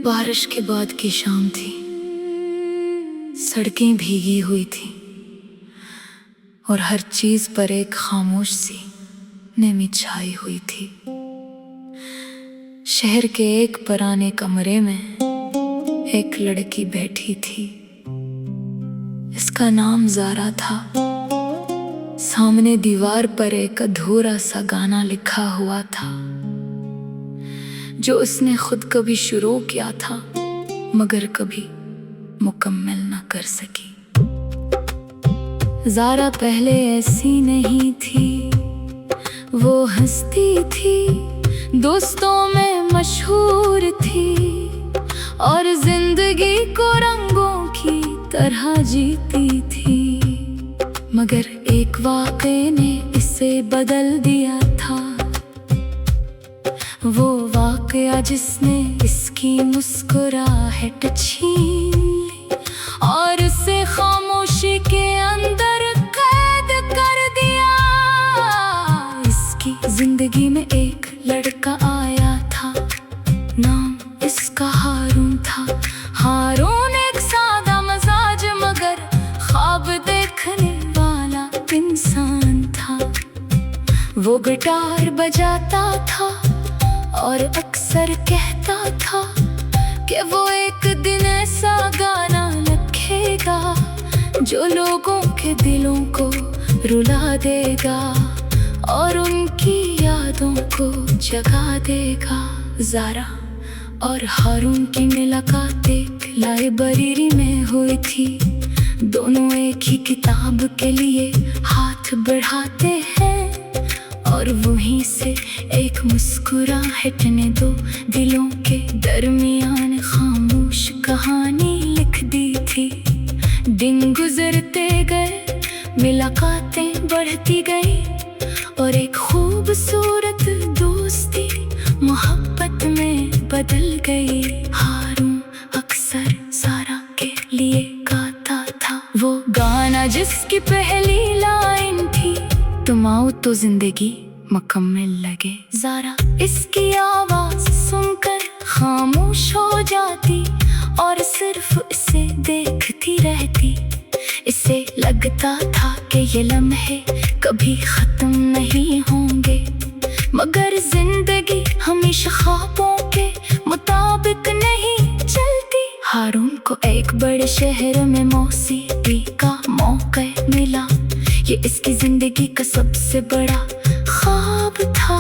बारिश के बाद की शाम थी। सड़कें भीगी हुई थी और हर चीज पर एक खामोश सी नमी छाई हुई थी। शहर के एक पुराने कमरे में एक लड़की बैठी थी। इसका नाम ज़ारा था। सामने दीवार पर एक अधूरा सा गाना लिखा हुआ था जो उसने खुद कभी शुरू किया था मगर कभी मुकम्मल न कर सकी। ज़ारा पहले ऐसी नहीं थी, वो हंसती थी, दोस्तों में मशहूर थी और जिंदगी को रंगों की तरह जीती थी। मगर एक वाक़े ने इसे बदल दिया था, वो वाक़या जिसने इसकी मुस्कुराहट छीन ली और उसे खामोशी के अंदर कैद कर दिया। इसकी जिंदगी में एक लड़का आया था, नाम इसका हारून था। हारून एक सादा मजाज मगर ख्वाब देखने वाला इंसान था। वो गिटार बजाता था और अक्सर कहता था कि वो एक दिन ऐसा गाना लिखेगा जो लोगों के दिलों को रुला देगा और उनकी यादों को जगा देगा। ज़ारा और हारून की मुलाकात एक लाइब्रेरी में हुई थी। दोनों एक ही किताब के लिए हाथ बढ़ाते हैं और वहीं से एक मुस्कुराहट ने दो दिलों के दरमियान खामोश कहानी लिख दी थी। दिन गुजरते गए, मुलाकातें बढ़ती गई और एक खूबसूरत दोस्ती मोहब्बत में बदल गई। हारून अक्सर ज़ारा के लिए गाता था वो गाना जिसकी पहली लाइन थी, तुम आओ तो जिंदगी मुकम्मल लगे। ज़ारा इसकी आवाज सुनकर खामोश हो जाती और सिर्फ इसे देखती रहती। इसे लगता था कि ये लम्हे कभी खत्म नहीं होंगे, मगर जिंदगी हमेशा ख्वाबों के मुताबिक नहीं चलती। हारून को एक बड़े शहर में मौसीकी का मौका मिला। ये इसकी जिंदगी का सबसे बड़ा ख्वाब था,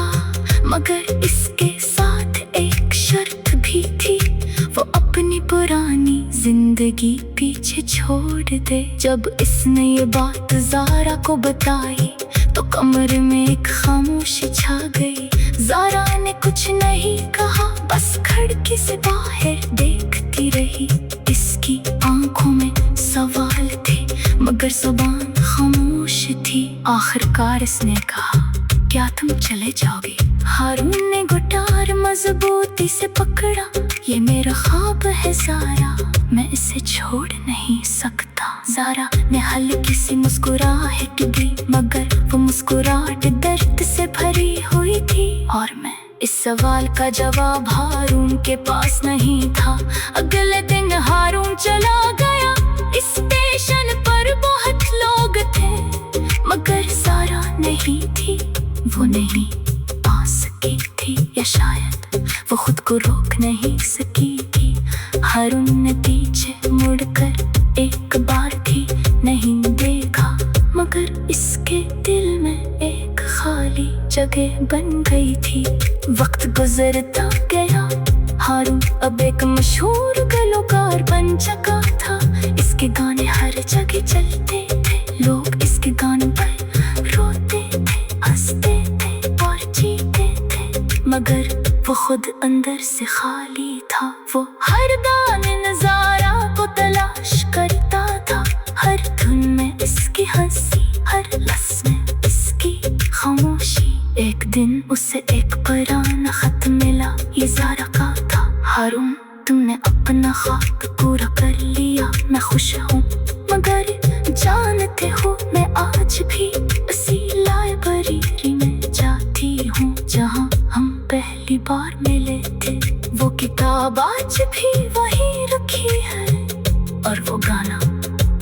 मगर इसके साथ एक शर्त भी थी, वो अपनी पुरानी जिंदगी पीछे छोड़ दे। जब इसने ये बात ज़ारा को बताई तो कमरे में एक खामोशी छा गई। ज़ारा ने कुछ नहीं कहा, बस खिड़की से बाहर देखती रही। इसकी आंखों में सवाल थे मगर ज़ुबान खामोश थी। आखिरकार इसने कहा, क्या तुम चले जाओगे? हारून ने गिटार मजबूती से पकड़ा, ये मेरा ख्वाब है ज़ारा, मैं इसे छोड़ नहीं सकता। ज़ारा ने हल्की सी मुस्कुराहट दी मगर वो मुस्कुराहट दर्द से भरी हुई थी। और मैं इस सवाल का जवाब हारून के पास नहीं था। अगले दिन हारून चला गया। स्टेशन पर बहुत लोग थे मगर ज़ारा नहीं थी। वो नहीं आ सकी थी या शायद वो खुद को रोक नहीं सकी थी। हारून ने पीछे मुड़कर एक बार भी नहीं देखा मगर इसके दिल में एक खाली जगह बन गई थी। वक्त गुजरता गया, हारून अब एक मशहूर गलोकार बन चुका था। इसके गाने हर जगह चलते थे, लोग इसके गानों पर रोते थे, हंसते थे और जीते थे, मगर वो खुद अंदर से खाली था। वो हर गाने नज़ारा को तलाश करता था, हर धुन में इसकी हंसी, हर लफ्ज़ में इसकी खामोशी। एक दिन उसे एक पुराना खत मिला, ये ज़ारा का था। हारून, तुमने अपना ख्वाब पूरा कर लिया, मैं खुश हूँ, मगर जानते हो मैं आज भी इसी लाइब्रेरी में जाती हूँ जहाँ हम पहली बार मिले थे। वो किताब आज भी वही रखी है, और वो गाना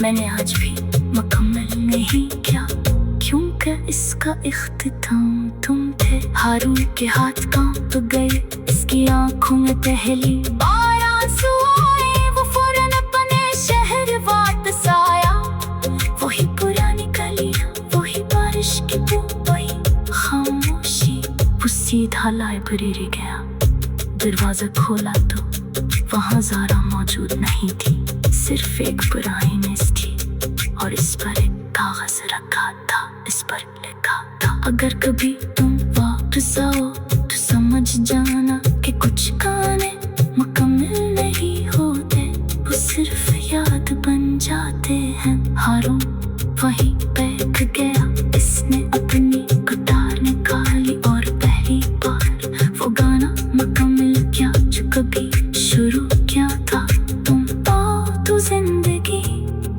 मैंने आज भी मुकम्मल नहीं किया, क्योंकि इसका इख्तिताम तुम थे। हारून के हाथ कांप गए, इसकी आंखों में पहली बार आंसू आए। वो फौरन अपने शहर वापस आया, वही पुरानी गलियां, वही बारिश की बूंद, वही खामोशी। वो सीधा लाइब्रेरी गया, दरवाजा खोला तो वहाँ ज़ारा मौजूद नहीं थी, सिर्फ एक पुरानी मेज थी और इस पर एक कागज रखा था। इस पर लिखा था, अगर कभी तुम वापस आओ तो समझ जाना कि कुछ गाने मुकम्मल नहीं होते, वो सिर्फ याद बन जाते हैं। हारून वहीं बैठ गया, इसने अपनी गिटार निकाली और पहली बार वो गाना मुकम्मल किया जो कभी शुरू किया था। तुम आओ तो जिंदगी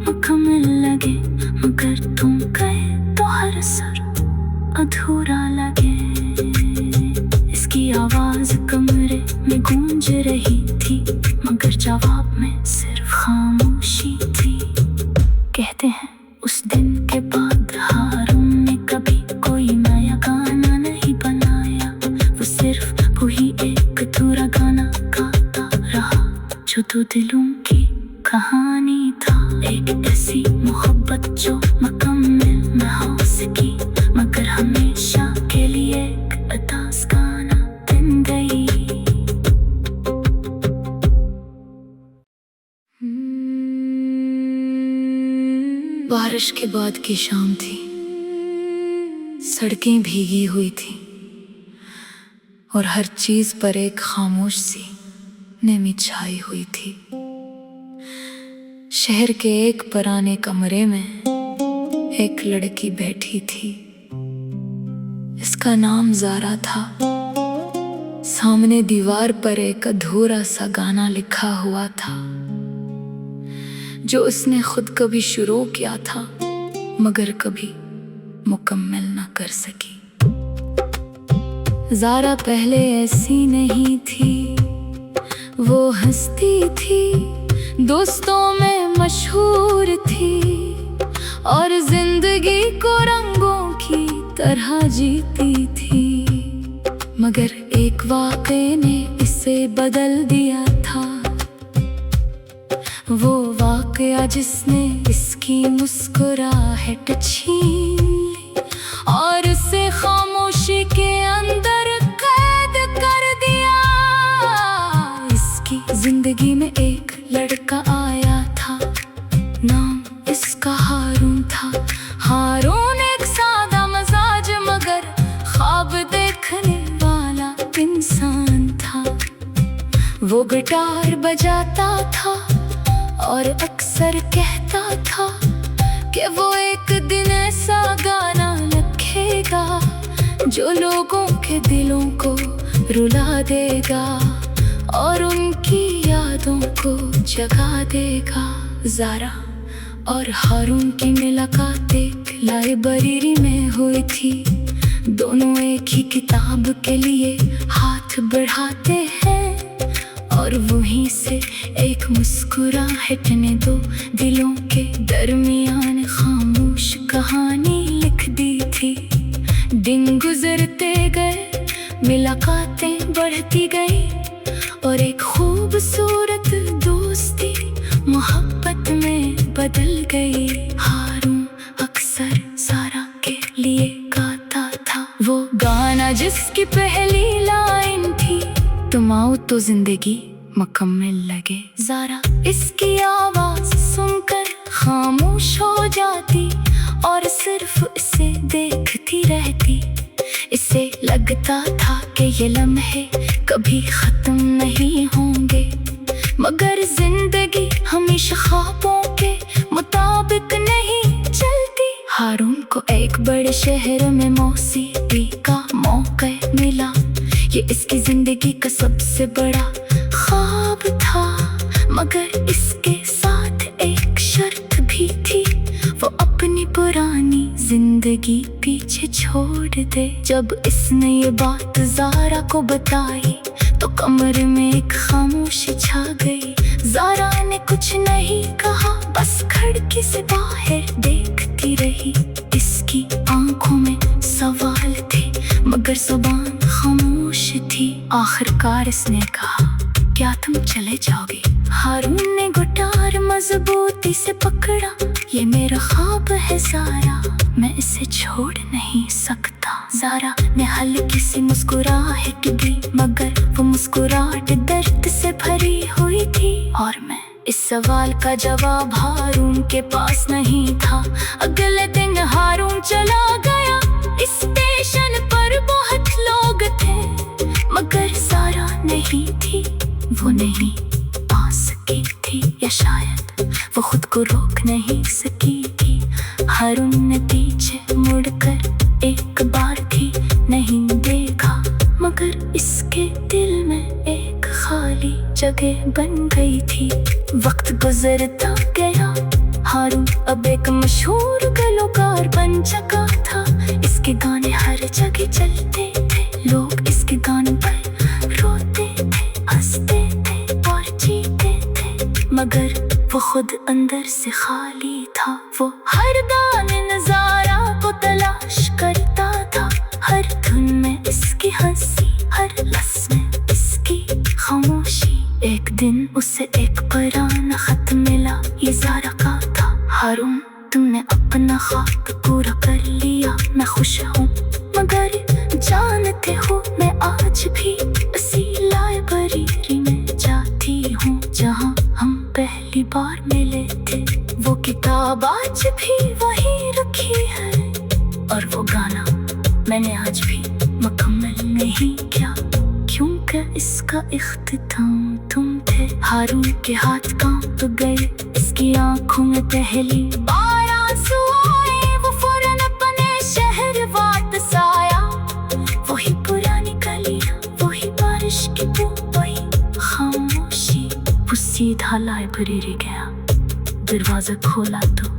मुकम्मल लगे, मगर तुम गए तो हर सर अधूरा लगे। इसकी आवाज कमरे में गूंज रही थी, मगर जवाब में सिर्फ खामोशी थी। कहते हैं उस दिन के बाद हारून ने कभी कोई नया गाना नहीं बनाया, वो सिर्फ वही एक अधूरा गाना गाता रहा जो दो दिलों की कहानी था। एक ऐसी मोहब्बत जो मुकम्मल न हो सकी, मगर हमेशा के लिए एक अदास गाना बन गई। बारिश के बाद की शाम थी, सड़कें भीगी हुई थी और हर चीज पर एक खामोश सी नमी छाई हुई थी। शहर के एक पुराने कमरे में एक लड़की बैठी थी, इसका नाम ज़ारा था। सामने दीवार पर एक अधूरा सा गाना लिखा हुआ था जो उसने खुद कभी शुरू किया था, मगर कभी मुकम्मल ना कर सकी। ज़ारा पहले ऐसी नहीं थी, वो हंसती थी, दोस्तों में मशहूर थी और जिंदगी को रंगों की तरह जीती थी। मगर एक वाक़े ने इसे बदल दिया था, वो वाक़या जिसने इसकी मुस्कुराहट छीन ली और उसे खामोशी के अंदर कैद कर दिया। इसकी जिंदगी में एक लड़का आया था, नाम इसका हारून था। हारून एक सादा मजाज मगर ख्वाब देखने वाला इंसान था। वो गिटार बजाता था और अक्सर कहता था कि वो एक दिन ऐसा गाना लिखेगा जो लोगों के दिलों को रुला देगा और उनकी यादों को जगा देगा। ज़ारा और हारून की मुलाकात एक लाइब्रेरी में हुई थी। दोनों एक ही किताब के लिए हाथ बढ़ाते हैं और वहीं से एक मुस्कुराहट ने दो दिलों के दरमियान खामोश कहानी लिख दी थी। दिन गुजरते गए, मुलाकातें बढ़ती गई और एक खूबसूरत दोस्ती मोहब्बत में बदल गई। हारून अक्सर ज़ारा के लिए गाता था वो गाना जिसकी पहली लाइन थी, तुम आओ तो जिंदगी मुकम्मल लगे। ज़ारा इसकी आवाज सुनकर खामोश हो जाती और सिर्फ इसे देखती रहती। इसे लगता था कि ये लम्हे कभी खत्म नहीं होंगे, मगर जिंदगी हमेशा ख्वाबों के मुताबिक नहीं चलती। हारून को एक बड़े शहर में मौसीकी का मौका मिला, ये इसकी जिंदगी का सबसे बड़ा ख्वाब था। मगर इसके साथ एक शर्त भी थी, वो अपनी पुरानी जिंदगी पीछे छोड़ दे। जब इसने ये बात ज़ारा को बताई तो कमरे में एक खामोशी छा गई। ज़ारा ने कुछ नहीं कहा, बस खिड़की से बाहर देखती रही। इसकी आंखों में सवाल थे मगर ज़ुबान खामोश थी। आखिरकार इसने कहा, क्या तुम चले जाओगे? हारून ने गिटार मजबूती से पकड़ा। ये मेरा ख्वाब है ज़ारा, मैं इसे छोड़ नहीं सकता। ज़ारा ने हल्की सी मुस्कुराहट दी, मगर वो मुस्कुराहट दर्द से भरी हुई थी। और मैं इस सवाल का जवाब हारून के पास नहीं था। अगले दिन हारून चला गया। इस स्टेशन पर बहुत लोग थे मगर ज़ारा नहीं थी। वो नहीं आ सकी थी, या शायद वो खुद को रोक नहीं सकी थी। हारून ने पीछे मुड़कर एक बार भी नहीं देखा, मगर इसके दिल में एक खाली जगह बन गई थी। वक्त गुजरता गया, हारून अब एक मशहूर गलोकार बन चुका था। इसके गाने हर जगह चलते थे, लोग इसके गानों पर रोते थे, हंसते थे और जीते थे। मगर वो खुद अंदर से खाली था। वो हर गाने नज़ारा को तलाश करता था, हर धुन में इसकी हंसी, हर लफ्ज़ में इसकी खामोशी। एक दिन उसे एक पुराना खत मिला, ये ज़ारा का था। हारून, तुमने अपना ख्वाब पूरा कर लिया, मैं खुश हूँ, मगर जानते हो मैं आज भी उसी लाइब्रेरी में जाती हूँ जहाँ हम पहली बार मिले थे। वो किताब आज भी वही रखी है और वो गाना मैंने आज भी मुकम्मल नहीं किया, क्योंकि इसका इख्तिताम तुम थे। हारून के हाथ कांप गए, इसकी आंखों में पहली बार आंसू आए। वो फौरन अपने शहर वापस आया। वही पुरानी गलियां, वही बारिश की बूंद, वही खामोशी। वो सीधा लाइब्रेरी गया। दरवाजा खोला तो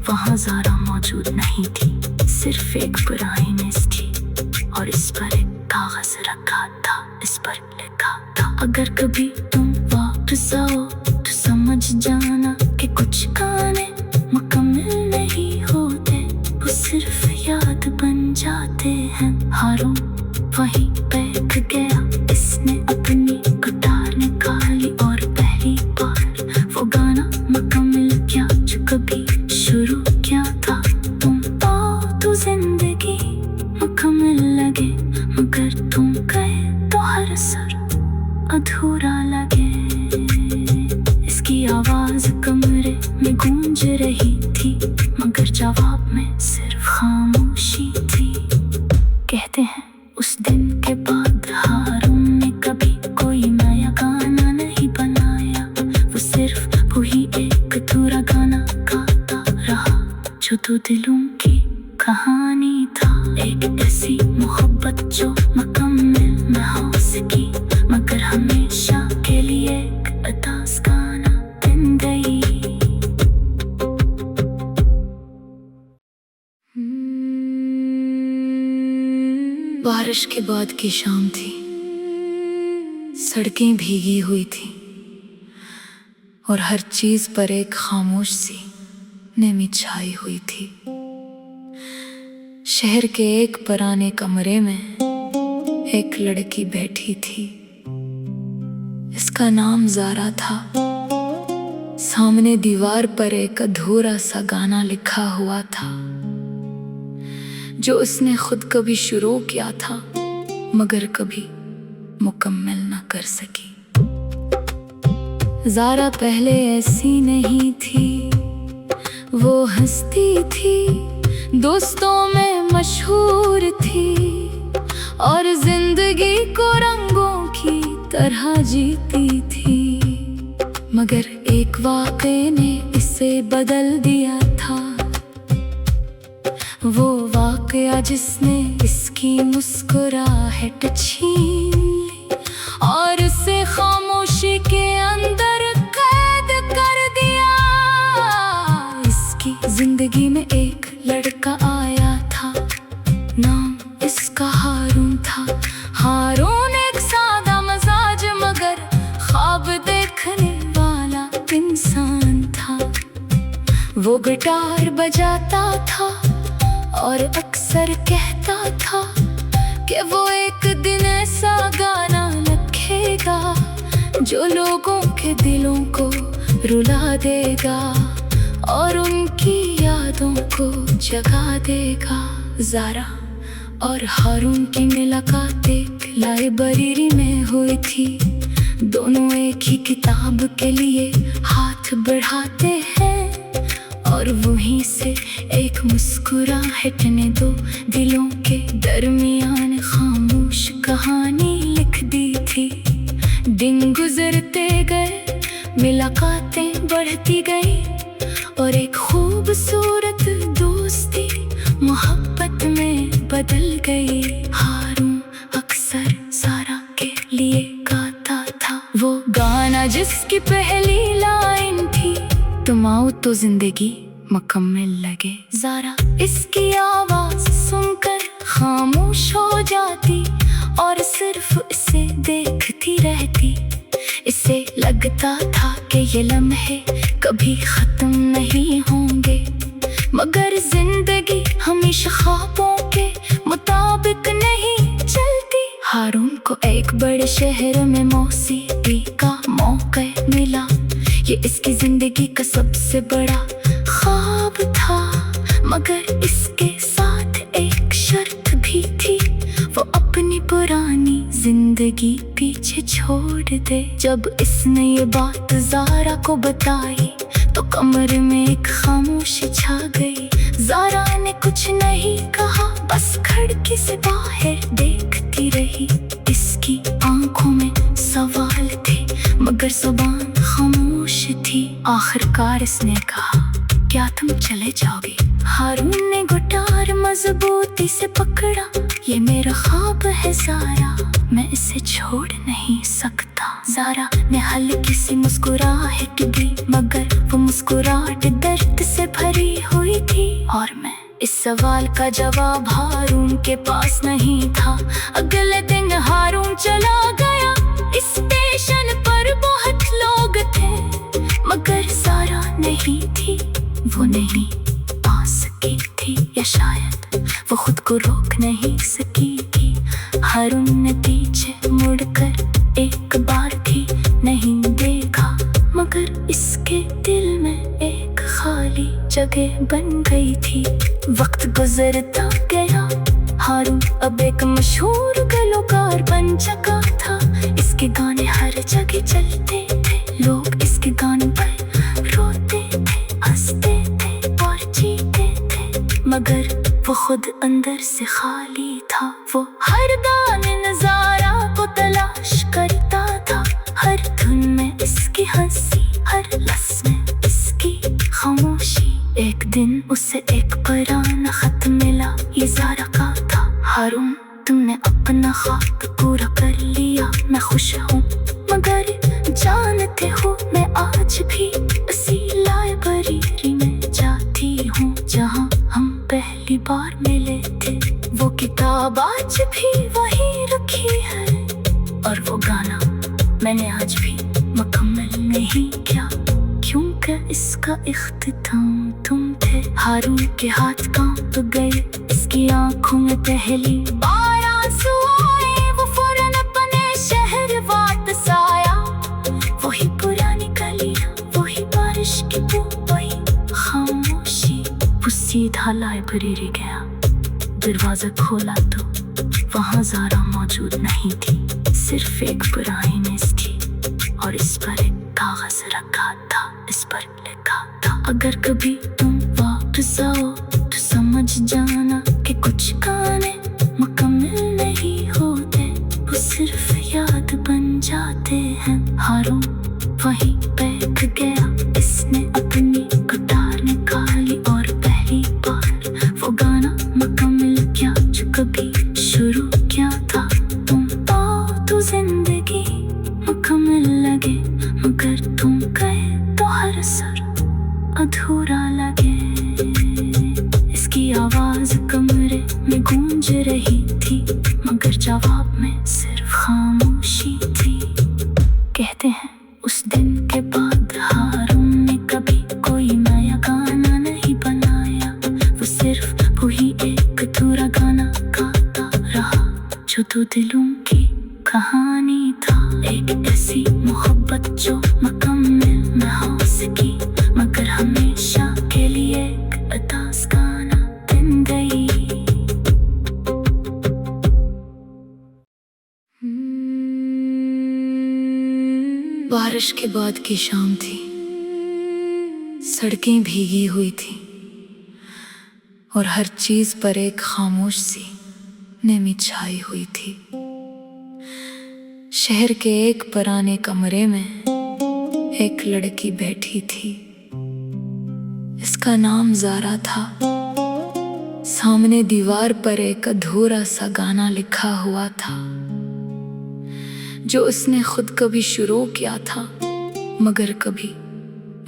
वहाँ ज़ारा मौजूद नहीं थी, सिर्फ एक पुरानी मेज थी और इस पर एक कागज रखा था। इस पर लिखा था, अगर कभी तुम वापस आओ तो समझ जाना कि कुछ गाने मुकम्मल नहीं होते, वो सिर्फ याद बन जाते हैं। हारून वहीं बैठ गया, इसने अपनी गिटार निकाली और पहली बार वो गाना मुकम्मल किया जो कभी शुरू किया था। तुम आओ तो जिंदगी मुकम्मल लगे, मगर तुम गए तो हर असर अधूरा लगे। इसकी आवाज कमरे में गूंज रही थी, मगर जवाब में सिर्फ खामोशी थी। कहते हैं उस दिन के बाद हारून ने कभी कोई नया गाना नहीं बनाया। वो सिर्फ वही एक अधूरा गाना गाता रहा जो दो दिलों की कहानी था। एक ऐसी मोहब्बत जो मुकम्मल न हो सकी, मगर हमेशा के लिए एक अदास गाना बन गई। बारिश के बाद की शाम थी, सड़कें भीगी हुई थी और हर चीज पर एक खामोश सी नमी छाई हुई थी। शहर के एक पुराने कमरे में एक लड़की बैठी थी। इसका नाम ज़ारा था। सामने दीवार पर एक अधूरा सा गाना लिखा हुआ था जो उसने खुद कभी शुरू किया था मगर कभी मुकम्मल न कर सकी। ज़ारा पहले ऐसी नहीं थी, वो हंसती थी, दोस्तों में मशहूर थी और जिंदगी को रंगों की तरह जीती थी। मगर एक वाक़े ने इसे बदल दिया था, वो वाक़या जिसने इसकी मुस्कुराहट छीन ली और उसे खामोशी के अंदर कैद कर दिया। इसकी जिंदगी में एक लड़का आया था, नाम इसका हारून था। हारून एक सादा मजाक गिटार बजाता था और अक्सर कहता था कि वो एक दिन ऐसा गाना लिखेगा जो लोगों के दिलों को रुला देगा और उनकी यादों को जगा देगा। ज़ारा और हारून की मुलाकात एक लाइब्रेरी में हुई थी। दोनों एक ही किताब के लिए हाथ बढ़ाते हैं और वहीं से एक मुस्कुराहट ने दो दिलों के दरमियान खामोश कहानी लिख दी थी। दिन गुजरते गए, मुलाकातें बढ़ती गई और एक खूबसूरत दोस्ती मोहब्बत में बदल गई। हारून अक्सर ज़ारा के लिए गाता था वो गाना जिसकी पहली लाइन थी, तुम आओ तो जिंदगी मुकम्मल लगे। ज़ारा इसकी आवाज सुनकर खामोश हो जाती और सिर्फ इसे देखती रहती। इसे लगता था कि ये लम्हे कभी खत्म नहीं होंगे, मगर जिंदगी हमेशा ख्वाबों के मुताबिक नहीं चलती। हारून को एक बड़े शहर में मौसीकी का मौका मिला। ये इसकी जिंदगी का सबसे बड़ा ख्वाब था, मगर इसके साथ एक शर्त भी थी, वो अपनी पुरानी जिंदगी पीछे छोड़ दे। जब इसने ये बात ज़ारा को बताई तो कमरे में एक खामोशी छा गई। ज़ारा ने कुछ नहीं कहा, बस खिड़की से बाहर देखती रही। इसकी आंखों में सवाल थे मगर ज़ुबान खामोश थी। आखिरकार इसने कहा, क्या तुम चले जाओगे? हारून ने गिटार मजबूती से पकड़ा। ये मेरा ख्वाब है ज़ारा, मैं इसे छोड़ नहीं सकता। ज़ारा ने हल्की सी मुस्कुराहट दी, मगर वो मुस्कुराहट दर्द से भरी हुई थी। और मैं इस सवाल का जवाब हारून के पास नहीं था। अगले दिन हारून चला गया। स्टेशन पर बहुत लोग थे मगर ज़ारा नहीं थी। वो नहीं आ सकी थी, या शायद वो खुद को रोक नहीं सकी थी। हारून ने पीछे मुड़कर एक बार भी नहीं देखा, मगर इसके दिल में एक खाली जगह बन गई थी। वक्त गुजरता गया, हारून अब एक मशहूर गलोकार बन चुका था। इसके गाने हर जगह चलते थे, लोग इसके गाने पर रोते थे, हंसते थे और जीते थे, मगर वो खुद अंदर से खाली था। वो हर गाने नज़ारा को तलाश करता था, हर धुन में इसकी हंसी, हर लफ्ज़ में इसकी खामोशी। एक दिन उसे एक पुराना खत मिला, ये ज़ारा का था। हारून, तुमने अपना ख्वाब पूरा कर लिया, मैं खुश हूँ, मगर जानते हो मैं आज भी उसी लाइब्रेरी में जाती हूँ जहाँ हम पहली बार मिले थे। वो किताब आज भी वहीं रखी है और वो गाना मैंने आज भी मुकम्मल नहीं किया, क्योंकि इसका इख्तिताम तुम थे। हारून के हाथ कांप गए, इसकी आंखों में पहली बार आंसू आए। वो फौरन अपने शहर वापस आया। वही पुरानी गलियां, वही बारिश की बू, वही खामोशी। वो सीधा लाइब्रेरी गया, दरवाजा खोला तो वहाँ ज़ारा मौजूद नहीं थी। सिर्फ एक पुरानी मेज थी और इस पर एक कागज रखा था। इस पर लिखा था, अगर कभी तुम वापस आओ तो समझ जाना कि कुछ गाने मुकम्मल नहीं होते, वो सिर्फ याद बन जाते हैं। हारून वहीं बैठ गया, इसने अपनी गिटार निकाली और पहली बार वो गाना मुकम्मल किया जो कभी शुरू किया था। तुम आओ तो जिंदगी मुकम्मल लगे, मगर तुम गए तो हर सर अधूरा लगे। इसकी आवाज कमरे में गूंज रही थी, मगर जवाब में सिर्फ खामोशी थी। कहते हैं उस दिन के बाद हारून ने कभी कोई नया गाना नहीं दो दिलों की कहानी था। एक ऐसी मोहब्बत जो मुकम्मल न हो सकी, मगर हमेशा के लिए एक अदास गाना बन गई। बारिश के बाद की शाम थी, सड़कें भीगी हुई थी और हर चीज पर एक खामोश सी नमी छाई हुई थी। शहर के एक पुराने कमरे में एक लड़की बैठी थी। इसका नाम ज़ारा था। सामने दीवार पर एक अधूरा सा गाना लिखा हुआ था जो उसने खुद कभी शुरू किया था मगर कभी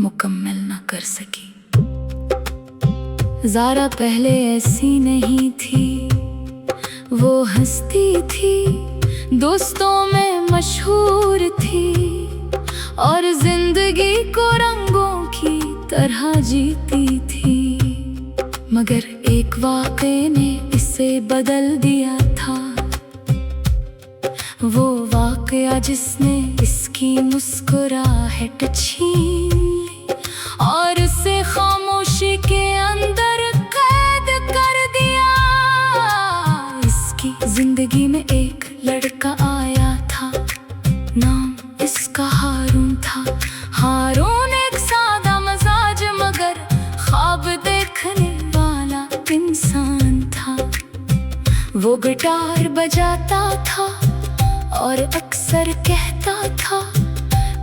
मुकम्मल न कर सकी। ज़ारा पहले ऐसी नहीं थी, वो हंसती थी, दोस्तों में मशहूर थी और जिंदगी को रंगों की तरह जीती थी। मगर एक वाक़े ने इसे बदल दिया था, वो वाक़या जिसने इसकी मुस्कुराहट छीन ली और उसे खामोशी के अंदर कैद कर दिया। इसकी जिंदगी में एक लड़का आया था, नाम इसका हारून था। हारून एक सादा मजाज मगर ख्वाब देखने वाला इंसान था। वो गिटार बजाता था और अक्सर कहता था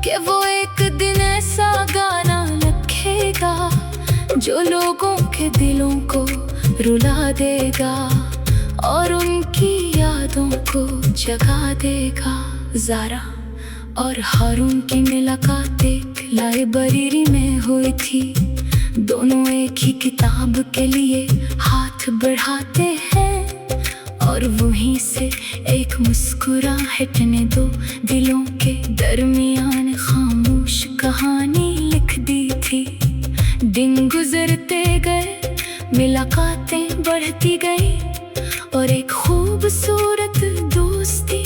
कि वो एक दिन ऐसा गाना लिखेगा जो लोगों के दिलों को रुला देगा और उनकी यादों को जगा देगा। ज़ारा और हारून की मुलाकात एक लाइब्रेरी में हुई थी। दोनों एक ही किताब के लिए हाथ बढ़ाते हैं और वहीं से एक मुस्कुराहट ने दो दिलों के दरमियान खामोश कहानी लिख दी थी। दिन गुजरते गए, मुलाकातें बढ़ती गई और एक खूबसूरत दोस्ती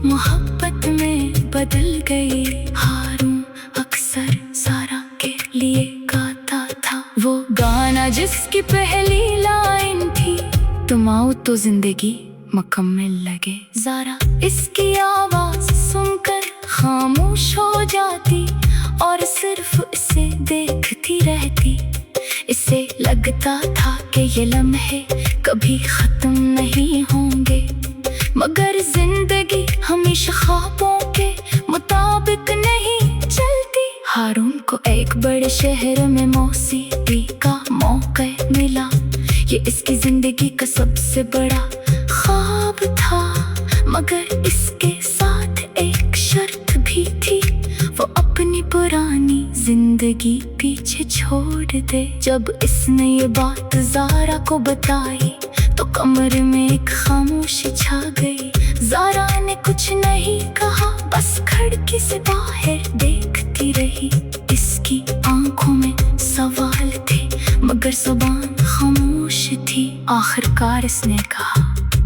मोहब्बत में बदल गई। हारून अक्सर ज़ारा के लिए गाता था वो गाना जिसकी पहली लाइन थी, तुम आओ तो जिंदगी मुकम्मल लगे। ज़ारा इसकी आवाज सुनकर खामोश हो जाती और सिर्फ इसे देखती रहती। इसे लगता था कि ये लम्हे कभी खत्म नहीं होंगे, मगर जिंदगी हमेशा ख्वाबों के मुताबिक नहीं चलती। हारून को एक बड़े शहर में मौसीकी का मौका मिला। ये इसकी जिंदगी का सबसे बड़ा ख्वाब था, मगर इसके साथ एक शर्त भी थी, वो अपनी पुरानी जिंदगी पीछे छोड़ दे। जब इसने ये बात ज़ारा को बताई तो कमरे में एक खामोशी छा गई। ज़ारा ने कुछ नहीं कहा, बस खिड़की से बाहर देखती रही। इसकी आंखों में सवाल थे मगर ज़ुबान खामोश थी। आखिरकार इसने कहा,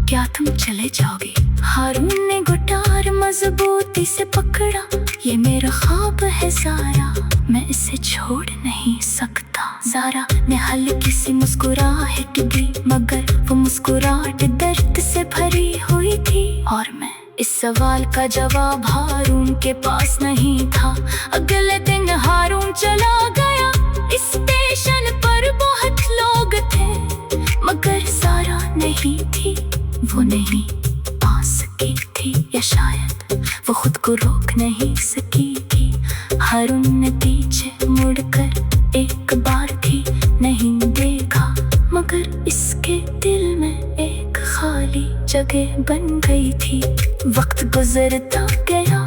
क्या तुम चले जाओगे? हारून ने गिटार मजबूती से पकड़ा, ये मेरा ख्वाब है ज़ारा, मैं इसे छोड़ नहीं सकता। ज़ारा ने हल्की सी मुस्कुराहट दी, मगर वो मुस्कुराहट दर्द से भरी हुई थी। और मैं इस सवाल का जवाब हारून के पास नहीं था। अगले दिन हारून चला गया। स्टेशन पर बहुत लोग थे मगर ज़ारा नहीं थी। वो नहीं आ सकी थी, या शायद वो खुद को रोक नहीं सकी थी। हारून ने पीछे मुड़कर एक बार भी नहीं देखा, मगर इसके दिल में एक खाली जगह बन गई थी। वक्त गुजरता गया,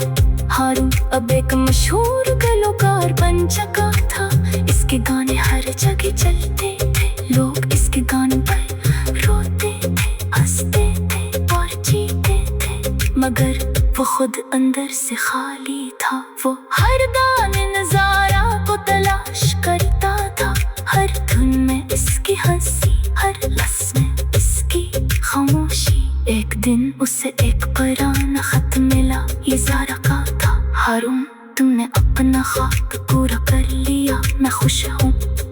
हारून अब एक मशहूर गलोकार बन चुका था। इसके गाने हर जगह चलते थे, लोग इसके गानों पर रोते थे, हंसते थे और जीते थे, मगर वो खुद अंदर से खाली था। वो हर गाने नज़ारा को तलाश करता था, हर धुन में इसकी हंसी, हर लफ्ज़ में इसकी खामोशी। एक दिन उसे एक पुराना खत मिला, ये ज़ारा का था। हारून, तुमने अपना ख्वाब पूरा कर लिया, मैं खुश हूँ,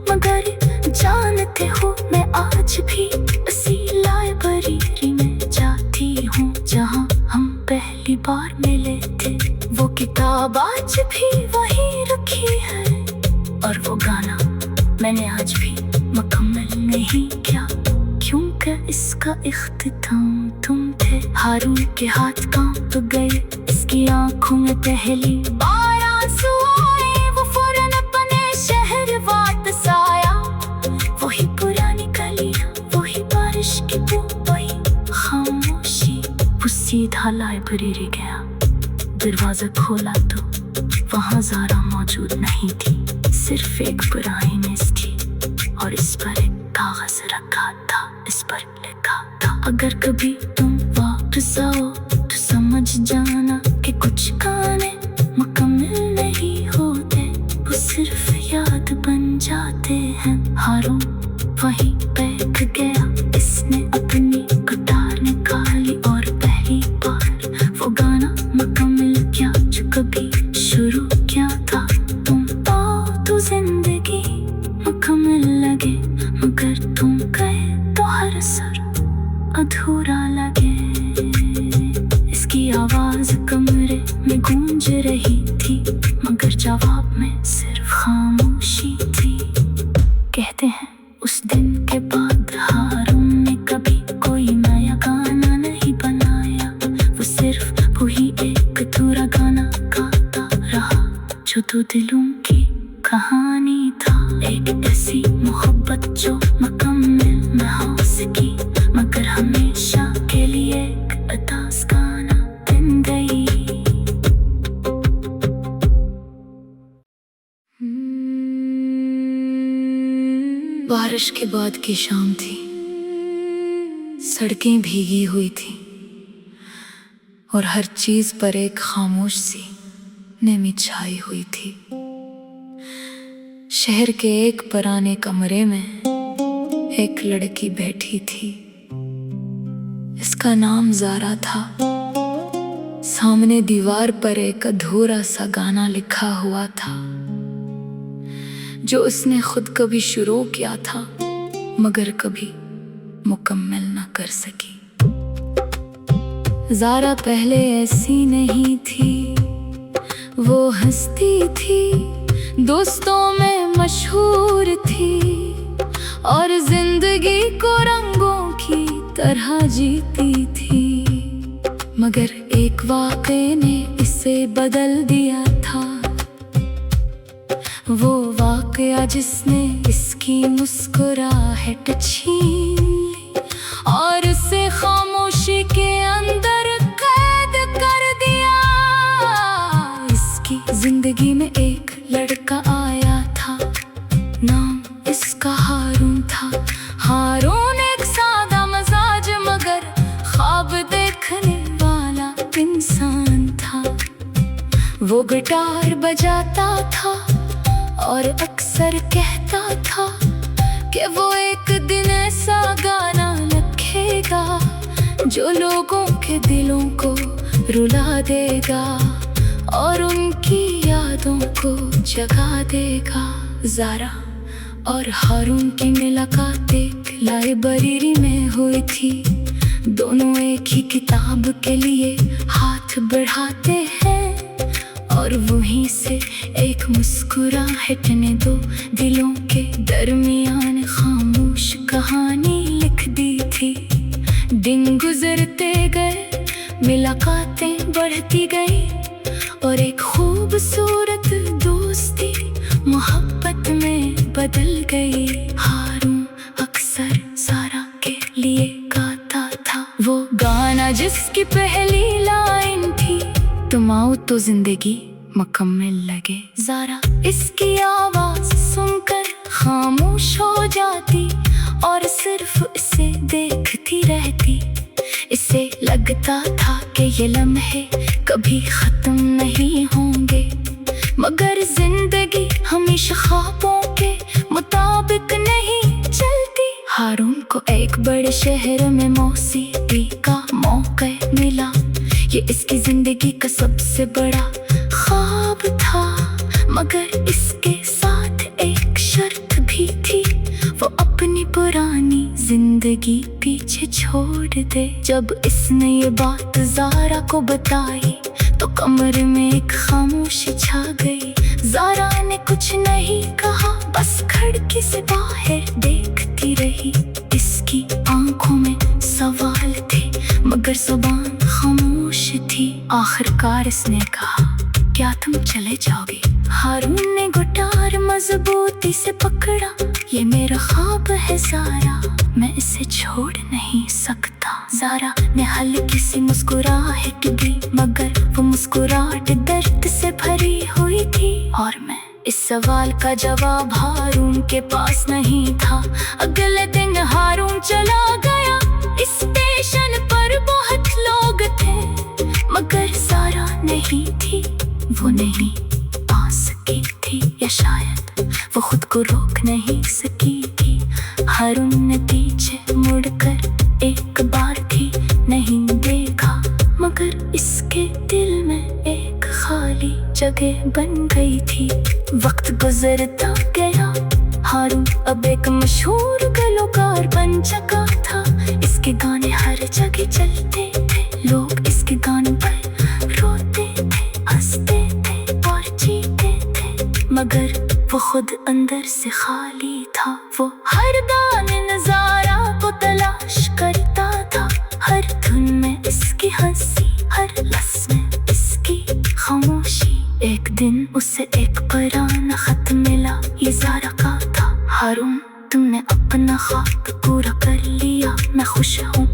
मगर जानते हो मैं आज भी उसी लाइब्रेरी में जाती हूँ जहाँ हम पहली बार मिले थे। वो किताब आज भी वहीं रखी है, और वो गाना मैंने आज भी मुकम्मल नहीं किया, क्योंकि इसका इख्तिताम तुम थे। हारून के हाथ कांप गए, इसकी आंखों में पहली बार आंसू आए। वो फौरन अपने शहर वापस आया, वही पुरानी गलियां, वही बारिश की बूंद, वही खामोशी। वो सीधा लाइब्रेरी गया, दरवाजा खोला तो वहाँ ज़ारा मौजूद नहीं थी। सिर्फ एक पुरानी मेज थी और इस पर एक कागज रखा था। इस पर लिखा था, अगर कभी तुम वापस आओ तो समझ जाना कि कुछ गाने मुकम्मल नहीं होते, वो सिर्फ याद बन जाते हैं। हारून वहीं बैठ गया, इसने अपनी गिटार निकाली और पहली बार वो गाना मुकम्मल किया जो कभी शुरू किया था। तुम आओ तो जिंदगी मुकम्मल लगे, मगर तुम गए तो हर सर अधूरा लगे। इसकी आवाज कमरे में गूंज रही थी, मगर जवाब में सिर्फ खामोशी थी। कहते हैं उस दिन के बाद हारून ने कभी कोई नया गाना नहीं बनाया, वो सिर्फ वही एक अधूरा गाना गाता रहा जो दो दिलों की कहानी था। एक ऐसी मोहब्बत जो मुकम्मल न हो सकी, मगर हमेशा के लिए एक अदास गाना बन गई। बारिश के बाद की शाम थी, सड़कें भीगी हुई थी और हर चीज पर एक खामोश सी नमी छाई हुई थी। शहर के एक पुराने कमरे में एक लड़की बैठी थी, इसका नाम ज़ारा था। सामने दीवार पर एक अधूरा सा गाना लिखा हुआ था जो उसने खुद कभी शुरू किया था, मगर कभी मुकम्मल ना कर सकी। ज़ारा पहले ऐसी नहीं थी, वो हंसती थी, दोस्तों में मशहूर थी और जिंदगी को रंगों की तरह जीती थी। मगर एक वाक़े ने इसे बदल दिया था, वो वाक़या जिसने इसकी मुस्कुराहट छीन ली और उसे खामोशी के अंदर कैद कर दिया। इसकी जिंदगी में एक लड़का आया था, नाम इसका हारून था। हारून एक सादा मजाज मगर ख्वाब देखने वाला इंसान था। वो गिटार बजाता था और अक्सर कहता था कि वो एक दिन ऐसा गाना लिखेगा जो लोगों के दिलों को रुला देगा और उनकी यादों को जगा देगा। ज़ारा और हारून की मुलाकात एक लाइब्रेरी में हुई थी। दोनों एक ही किताब के लिए हाथ बढ़ाते हैं और वहीं से एक मुस्कुराहट ने दो दिलों के दरमियान खामोश कहानी लिख दी थी। दिन गुजरते गए, मुलाकातें बढ़ती गई और एक खूबसूरत दोस्ती मोहब्बत में बदल गई। हारून अक्सर ज़ारा के लिए गाता था वो गाना जिसकी पहली लाइन थी, तुम आओ तो जिंदगी मुकम्मल लगे। ज़ारा इसकी आवाज सुनकर खामोश हो जाती और सिर्फ इसे देखती रहती। इसे लगता था कि ये लम्हे कभी खत्म नहीं होंगे, मगर जिंदगी हमेशा ख्वाबों के मुताबिक नहीं चलती। हारून को एक बड़े शहर में मौसीकी का मौका ये इसकी जिंदगी का सबसे बड़ा ख्वाब था, मगर इसके साथ एक शर्त भी थी, वो अपनी पुरानी जिंदगी पीछे छोड़ दे। जब इसने ये बात ज़ारा को बताई तो कमरे में एक खामोशी छा गई। ज़ारा ने कुछ नहीं कहा, बस खिड़की से बाहर देखती रही। इसकी आंखों में सवाल थे मगर ज़ुबान खामोश थी। आखिरकार इसने कहा, क्या तुम चले जाओगे? हारून ने गिटार मजबूती से पकड़ा। ये मेरा ख्वाब है ज़ारा, मैं इसे छोड़ नहीं सकता। ज़ारा ने हल्की सी मुस्कुराहट दी, मगर वो मुस्कुराहट दर्द से भरी हुई थी। और मैं इस सवाल का जवाब हारून के पास नहीं था। अगले दिन हारून चला गया। इस स्टेशन पर बहुत लोग थे मगर ज़ारा नहीं थी। वो नहीं आ सकी थी, या शायद वो खुद को रोक नहीं सकी थी। हारून ने पीछे मुड़कर एक बार भी नहीं देखा, मगर इसके दिल में एक खाली जगह बन गई थी। वक्त गुजरता गया, हारून अब एक मशहूर गलोकार बन चुका था। इसके गाने हर जगह चलते थे, लोग इसके गानों पर रोते थे, हंसते थे और जीते थे, मगर वो खुद अंदर से खाली था। वो हर गाने नज़ारा को तलाश करता था, हर धुन में इसकी हंसी, हर लफ्ज़ में इसकी खामोशी। एक दिन उसे एक पुराना खत मिला, ये ज़ारा का था। हारून, तुमने अपना ख्वाब पूरा कर लिया, मैं खुश हूँ,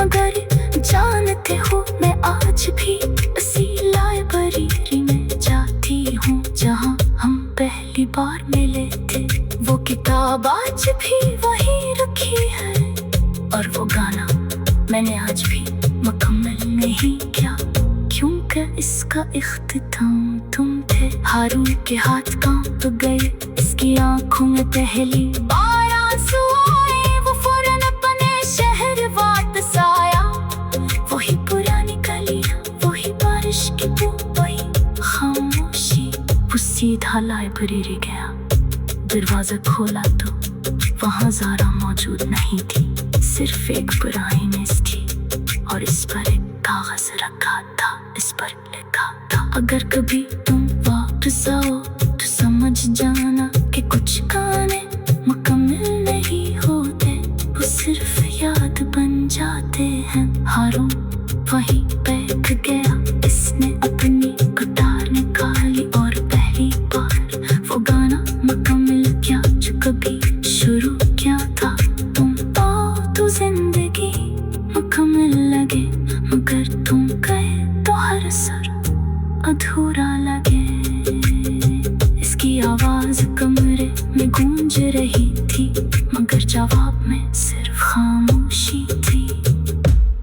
मगर जानते हो मैं आज भी उसी लाइब्रेरी में जाती हूँ जहाँ हम पहली बार मिले थे। वो किताब आज भी वही रखी है और वो गाना मैंने आज भी मुकम्मल नहीं किया, क्योंकि इसका इख्तिताम तुम थे। हारून के हाथ कांप गए, इसकी आंखों में पहली बार आंसू आए। वो फौरन अपने शहर वापस आया। वही पुरानी गलियां, वही बारिश की बू, वही खामोशी। वो सीधा लाइब्रेरी गया, दरवाजा खोला तो वहाँ ज़ारा मौजूद नहीं थी। सिर्फ एक पुरानी मेज थी और इस पर एक कागज रखा था। इस पर लिखा था, अगर कभी तुम वापस आओ तो समझ जाना कि कुछ गाने मुकम्मल नहीं होते, वो सिर्फ याद बन जाते हैं। हारून वहीं बैठ गया, इसने अपनी गिटार निकाली और पहली बार वो गाना मुकम्मल किया जो कभी शुरू किया था। तुम आओ तो जिंदगी मुकम्मल लगे, मगर तुम गए तो हर सर अधूरा लगे। इसकी आवाज कमरे में गूंज रही थी, मगर जवाब में सिर्फ खामोशी थी।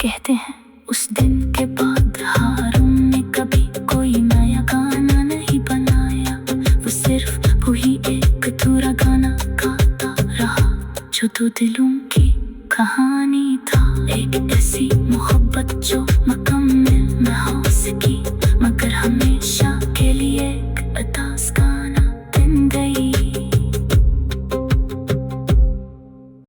कहते हैं उस दिन के बाद हारून ने कभी कोई नया गाना नहीं बनाया। वो सिर्फ वही एक अधूरा गाना गाता रहा जो दो दिलों की कहानी था। एक ऐसी मोहब्बत जो मुकम्मल न हो सकी, मगर हमेशा के लिए एक अदा